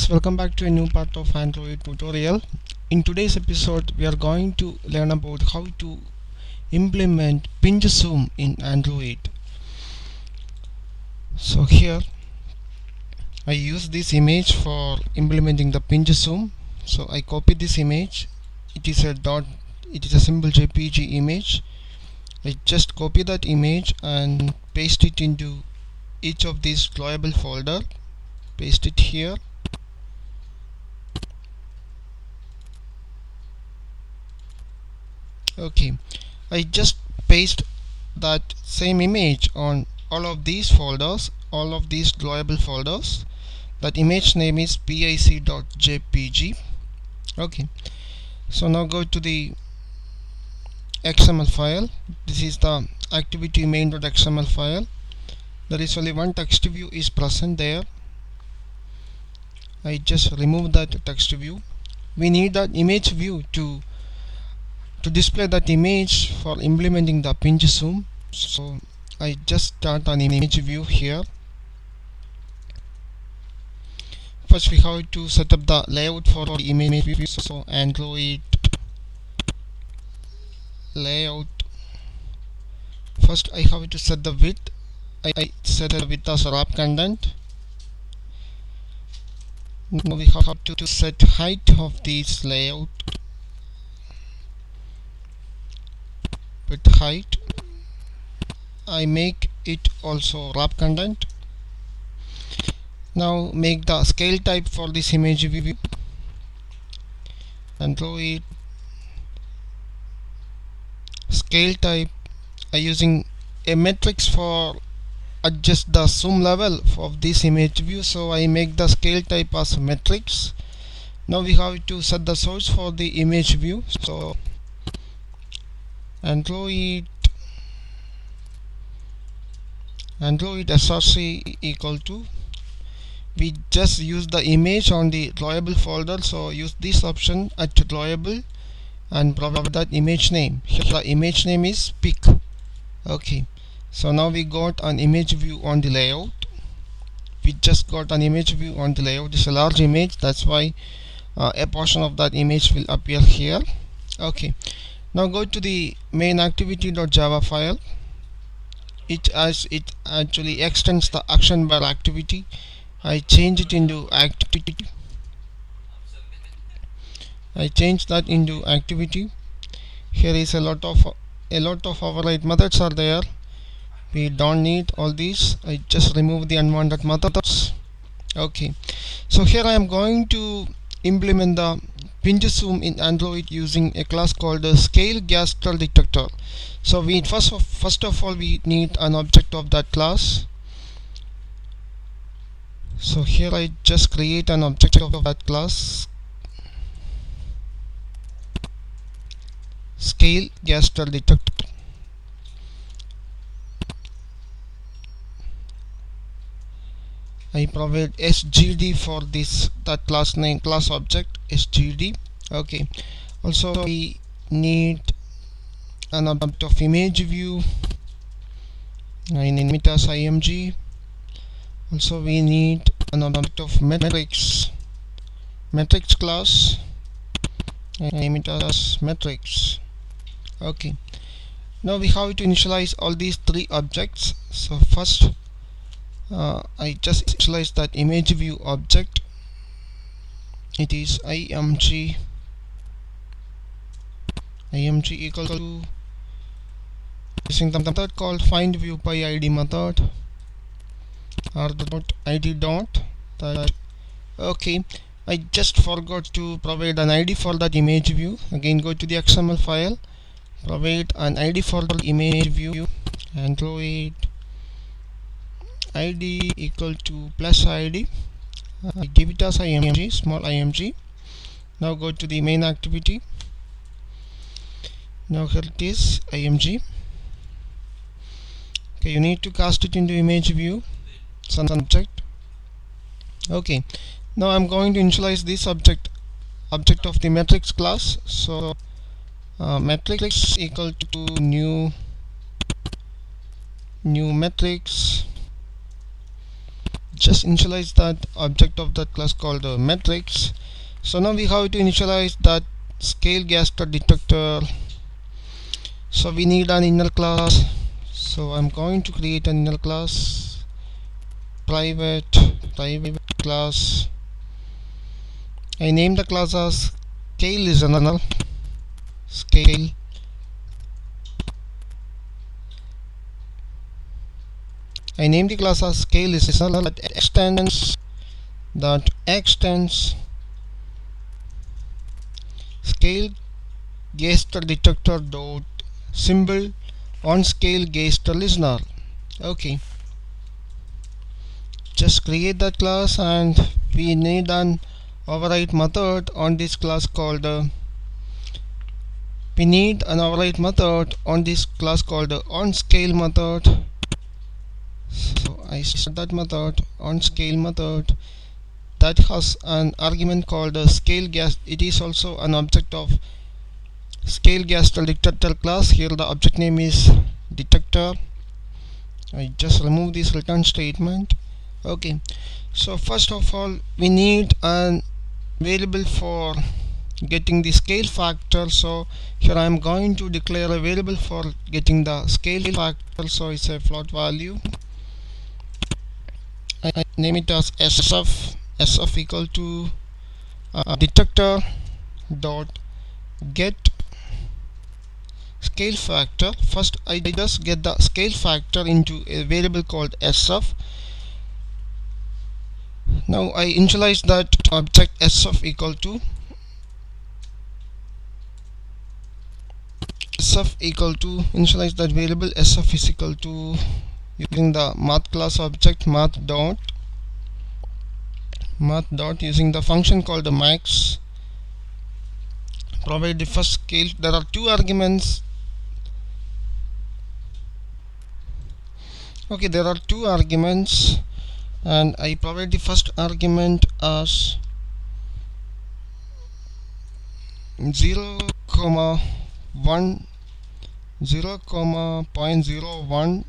friends, welcome back to a new part of Android tutorial. In today's episode we are going to learn about how to implement pinch zoom in Android. So here I use this image for implementing the pinch zoom. So I copy this image. It is a simple JPG image. I just copy that image and paste it into each of these drawable folder. Paste it here. Okay, I just paste that same image on all of these folders, all of these drawable folders. That image name is pic.jpg. Okay, so now go to the XML file. This is the activity main.xml file. There is only one text view is present there. I just remove that text view. We need that image view to display that image for implementing the pinch zoom. So I just start an image view here. First we have to set up the layout for the image view. So Android layout. First I have to set the width. I set the width as wrap content. Now we have to set height of this layout. With height I make it also wrap content. Now make the scale type for this image view. Android scale type. I using a matrix for adjust the zoom level of this image view, so I make the scale type as matrix. Now we have to set the source for the image view. So Android src equal to, we just use the image on the drawable folder, so use this option at drawable and provide that image name. Here the image name is pic. Okay, so now we got an image view on the layout. We just got an image view on the layout. It's a large image, that's why a portion of that image will appear here. Okay, now go to the main activity.java file. It actually extends the action bar activity. I change it into activity. I change that into activity. Here is a lot of override methods are there. We don't need all these. I just remove the unwanted methods. Okay, so here I am going to implement the pinch zoom in Android using a class called scale gesture detector. So we first of all we need an object of that class. So here I just create an object of that class, scale gesture detector. I provide sgd for that class name, class object sgd. Okay, also we need an object of image view. I name it as img. Also we need an object of matrix class. I name it as matrix. Okay, now we have to initialize all these three objects. So first I just initialize that image view object. It is img equal to, using the method called find view by id method, or the id dot that. Okay, I just forgot to provide an id for that image view. Again go to the XML file, provide an id for the image view. Android id equal to plus id. I give it as img, small img. Now go to the main activity. Now here it is img. Okay, you need to cast it into image view, some object. Okay, now I'm going to initialize this object of the matrix class. So matrix equal to new matrix just initialize that object of that class called metrics. So now we have to initialize that scale gaster detector. So we need an inner class. So I'm going to create an inner class, private class. I name the class as scale listener. Scale. I name the class as scale listener that extends scale gaster detector dot symbol on scale gaster listener. Okay, just create that class, and we need an override method on this class called onScale method. So I set that method onScale method that has an argument called scale gas. It is also an object of scale gaster detector class. Here the object name is detector. I just remove this return statement. Okay, so first of all we need an variable for getting the scale factor. So here I am going to declare a variable for getting the scale factor. So it's a float value. I name it as sf equal to detector dot get scale factor. First I just get the scale factor into a variable called sf. Now I initialize that object sf equal to initialize that variable sf is equal to, using the math class object math dot using the function called the max, provide the first scale. There are two arguments. Okay, there are two arguments, and I provide the first argument as 0, 1, 0, 0.01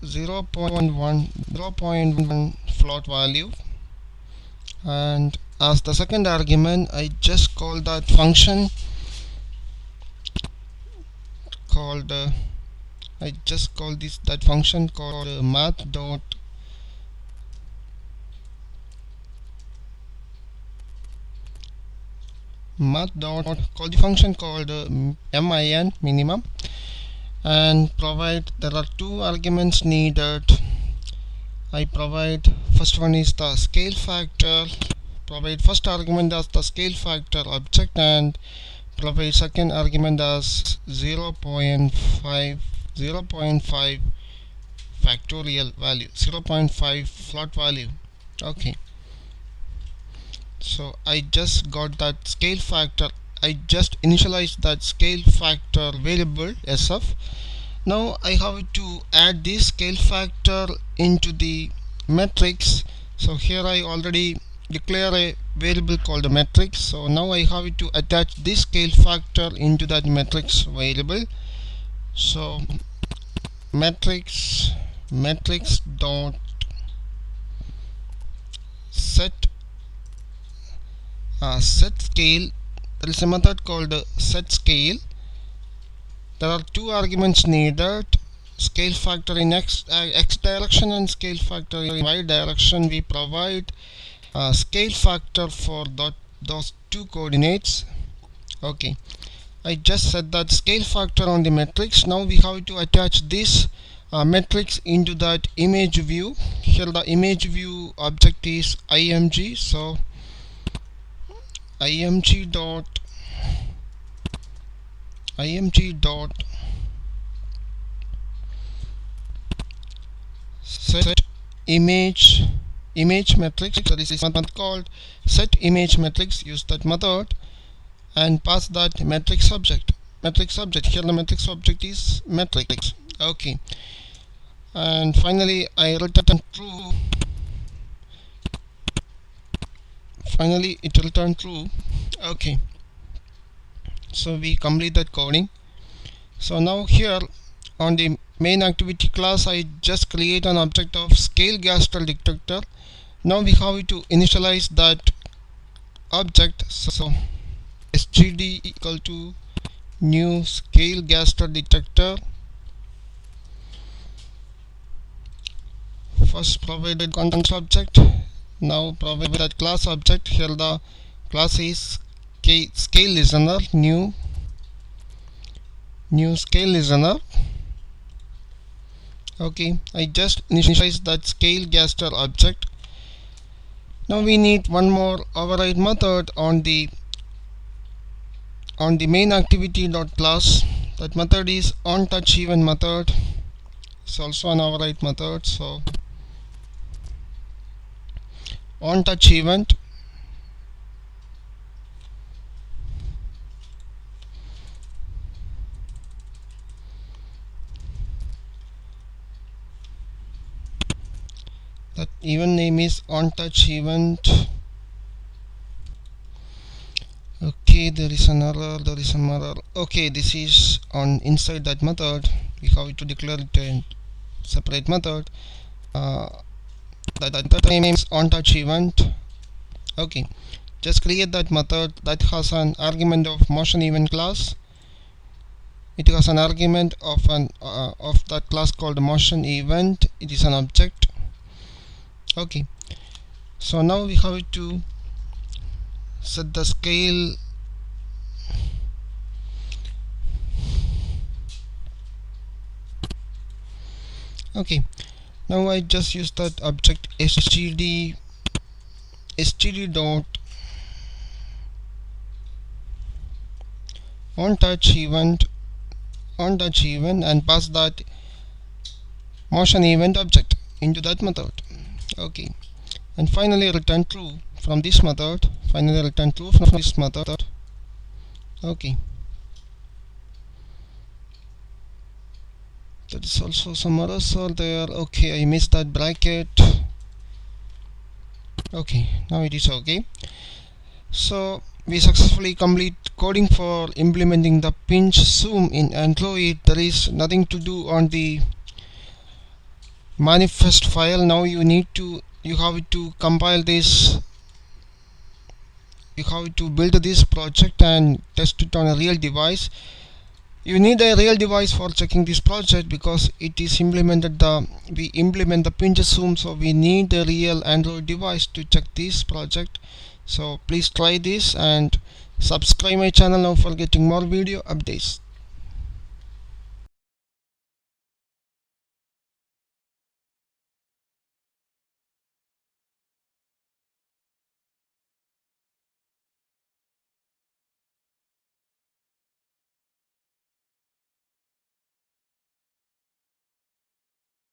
0.1 float value, and as the second argument I just call that function called that function called math dot call the function called min minimum, and provide, there are two arguments needed. I provide first one is the scale factor, provide first argument as the scale factor object, and provide second argument as 0.5 factorial value, 0.5 float value. Okay, so I just got that scale factor. I just initialized that scale factor variable sf. Now I have to add this scale factor into the matrix. So here I already declare a variable called the matrix. So now I have to attach this scale factor into that matrix variable. So matrix dot set scale. There is a method called set scale. There are two arguments needed, scale factor in x direction and scale factor in y direction. We provide scale factor for those two coordinates. Okay, I just set that scale factor on the matrix. Now we have to attach this matrix into that image view. Here the image view object is img. So img dot set image matrix. So this is method called set image matrix. Use that method and pass that matrix object. Here the matrix object is matrix. Okay, and finally I return true. Finally it returned true. Okay, so we complete that coding. So now here on the main activity class, I just create an object of scale gas detector. Now we have to initialize that object. So std equal to new scale gas detector. First provided context object, now provide that class object. Here the class is scale listener, new scale listener. Okay, I just initialize that scale gaster object. Now we need one more override method on the main activity dot class. That method is onTouchEvent method. It's also an override method. So onTouchEvent, that event name is onTouchEvent. Okay, there is an error, Okay, this is on inside that method. We have to declare it a separate method. That name is onTouchEvent. Okay, just create that method that has an argument of motion event class. It has an argument of that class called motion event. It is an object. Okay, so now we have to set the scale. Okay, now I just use that object std dot onTouchEvent and pass that motion event object into that method. Okay, and finally return true from this method. Okay, that is also some errors are there. Okay, I missed that bracket. Okay, now it is okay. So we successfully complete coding for implementing the pinch zoom in Android. There is nothing to do on the manifest file. Now you have to compile this. You have to build this project and test it on a real device. You need a real device for checking this project because it is implemented we implement the pinch zoom, so we need a real Android device to check this project. So please try this and subscribe my channel now for getting more video updates.